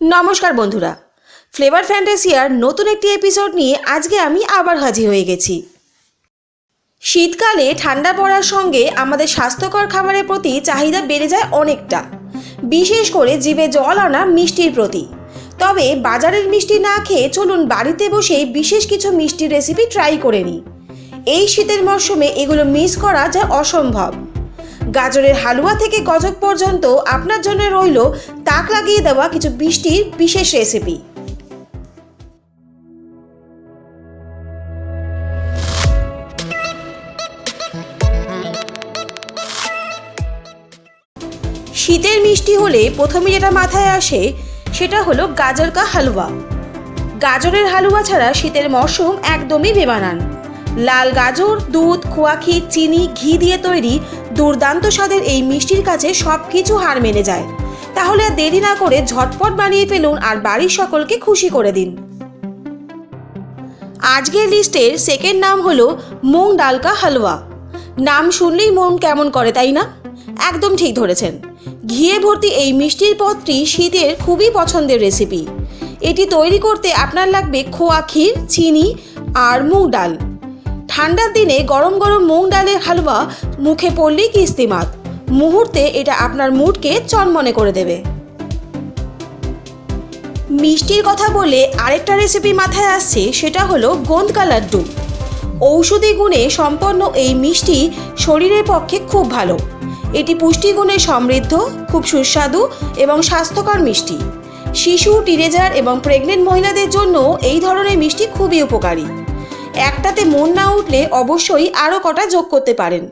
নমস্কার বন্ধুরা, ফ্লেভার ফ্যান্টাসিয়ার নতুন একটি এপিসোড নিয়ে আজকে আমি আবার হাজির হয়ে গেছি। শীতকালে ঠান্ডা পড়ার সঙ্গে আমাদের স্বাস্থ্যকর খাবারের প্রতি চাহিদা বেড়ে যায় অনেকটা, বিশেষ করে জিভে জল আনা মিষ্টির প্রতি। তবে বাজারের মিষ্টি না খেয়ে চলুন বাড়িতে বসে বিশেষ কিছু মিষ্টির রেসিপি ট্রাই করে নিই। এই শীতের মরশুমে এগুলো মিস করা যায় অসম্ভব। গাজরের হালুয়া থেকে গজক পর্যন্ত আপনার জন্য রইল তাক লাগিয়ে দেওয়া কিছু মিষ্টির বিশেষ রেসিপি। শীতের মিষ্টি হলে প্রথমে যেটা মাথায় আসে সেটা হলো গাজর কা হালুয়া। গাজরের হালুয়া ছাড়া শীতের মরশুম একদমই বেমানান। লাল গাজর, দুধ, খোয়া ক্ষীর, চিনি, ঘি দিয়ে তৈরি দুর্দান্ত স্বাদের এই মিষ্টির কাছে সব কিছু হার মেনে যায়। তাহলে আর দেরি না করে ঝটপট বানিয়ে ফেলুন আর বাড়ির সকলকে খুশি করে দিন। আজকের লিস্টের সেকেন্ড নাম হলো মুগ ডাল কা হালুয়া। নাম শুনলেই মন কেমন করে, তাই না? একদম ঠিক ধরেছেন। ঘিয়ে ভর্তি এই মিষ্টির পদটি শীতের খুবই পছন্দের রেসিপি। এটি তৈরি করতে আপনার লাগবে খোয়া ক্ষীর, চিনি আর মুগ ডাল। ঠান্ডার দিনে গরম গরম মুগ ডালের হালুয়া মুখে পড়লেই কিস্তিমাত। মুহূর্তে এটা আপনার মুডকে চনমনে করে দেবে। মিষ্টির কথা বলে আরেকটা রেসিপি মাথায় আসছে, সেটা হলো গোঁদ কা লাড্ডু। ঔষধি গুণে সম্পন্ন এই মিষ্টি শরীরের পক্ষে খুব ভালো। এটি পুষ্টিগুণে সমৃদ্ধ, খুব সুস্বাদু এবং স্বাস্থ্যকর মিষ্টি। শিশু, টিনেজার এবং প্রেগনেন্ট মহিলাদের জন্য এই ধরনের মিষ্টি খুবই উপকারী। একটাতে মন না উঠলে অবশ্যই আরও কটা যোগ করতে পারেন।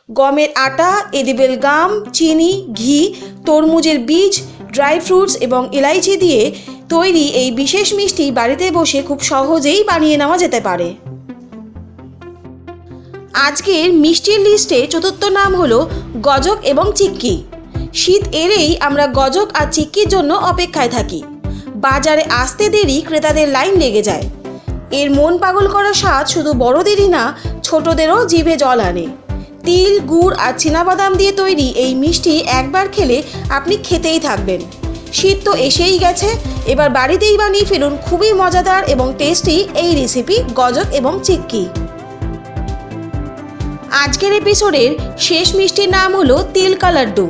গমের আটা, এডিবেল গাম, চিনি, ঘি, তরমুজের বীজ, ড্রাই ফ্রুটস এবং ইলাইচি দিয়ে তৈরি এই বিশেষ মিষ্টি বাড়িতে বসে খুব সহজেই বানিয়ে নেওয়া যেতে পারে। আজকের মিষ্টির লিস্টে চতুর্থ নাম হলো গজক এবং চিক্কি। শীত এলেই আমরা গজক আর চিক্কির জন্য অপেক্ষায় থাকি। বাজারে আসতে দেরি ক্রেতাদের লাইন লেগে যায়। এর মন পাগল করা স্বাদ শুধু বড়দেরই না, ছোটদেরও জিভে জল আনে। তিল, গুড় আর চীনাবাদাম দিয়ে তৈরি এই মিষ্টি একবার খেলে আপনি খেতেই থাকবেন। শীত তো এসেই গেছে, এবার বাড়িতেই বানিয়ে ফেলুন খুবই মজাদার এবং টেস্টি এই রেসিপি গজক এবং চিক্কি। আজকের এপিসোডের শেষ মিষ্টির নাম হলো তিল কা লাড্ডু।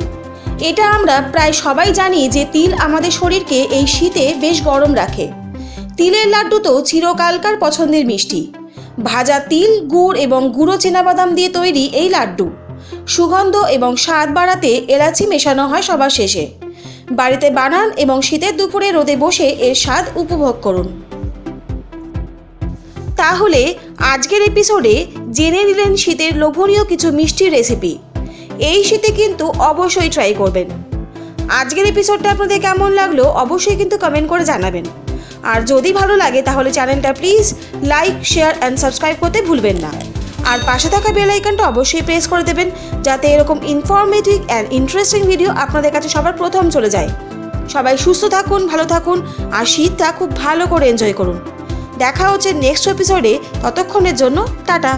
এটা আমরা প্রায় সবাই জানি যে তিল আমাদের শরীরকে এই শীতে বেশ গরম রাখে। তিলের লাড্ডু তো চিরকালকার পছন্দের মিষ্টি। ভাজা তিল, গুড় এবং গুঁড়ো চীনাবাদাম দিয়ে তৈরি এই লাড্ডু। সুগন্ধ এবং স্বাদ বাড়াতে এলাচি মেশানো হয় সবার শেষে। বাড়িতে বানান এবং শীতের দুপুরে রোদে বসে এর স্বাদ উপভোগ করুন। তাহলে আজকের এপিসোডে জেনে নিলেন শীতের লোভনীয় কিছু মিষ্টির রেসিপি। এই শীতে কিন্তু অবশ্যই ট্রাই করবেন। আজকের এপিসোডটা আপনাদের কেমন লাগলো অবশ্যই কিন্তু কমেন্ট করে জানাবেন। আর যদি ভালো লাগে তাহলে চ্যানেলটা please like, share and subscribe করতে ভুলবেন না। আর পাশে থাকা বেল আইকনটা অবশ্যই প্রেস করে দেবেন, যাতে এরকম ইনফরমেটিভ অ্যান্ড ইন্টারেস্টিং ভিডিও আপনাদের কাছে সবার প্রথম চলে যায়। সবাই সুস্থ থাকুন, ভালো থাকুন আর শীতটা খুব ভালো করে এনজয় করুন। দেখা হচ্ছে নেক্সট এপিসোডে। ততক্ষণের জন্য টাটা।